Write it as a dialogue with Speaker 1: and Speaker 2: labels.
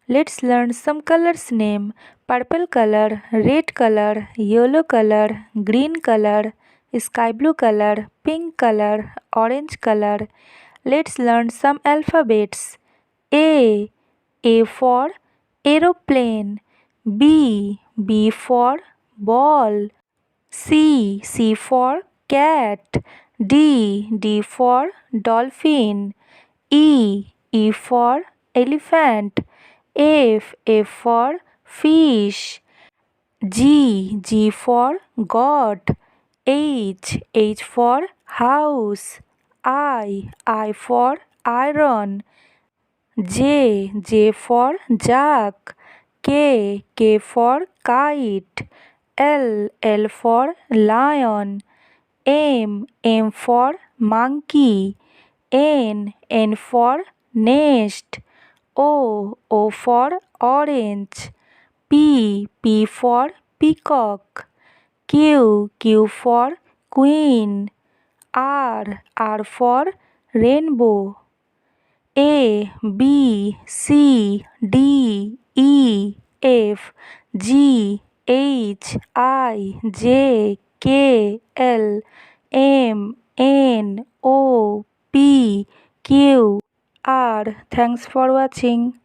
Speaker 1: Let's learn some colors name. Purple color, red color, yellow color, green color, sky blue color, pink color, orange color. Let's learn some alphabets. A. A for aeroplane. B. B for ball. C. C for cat. D. D for dolphin. E. E for elephant. F. F for fish. G. G for God. H. H for house. I for iron. J. J for jack. K. K for kite. L. L for lion. M. M for monkey. N. N for nest. O. O for orange. P. P for peacock. Q. Q for queen. R. R for rainbow. A. B. C. D. E. F. G. H. I. J. K. L. M. N. O. P. Q. R. Thanks for watching.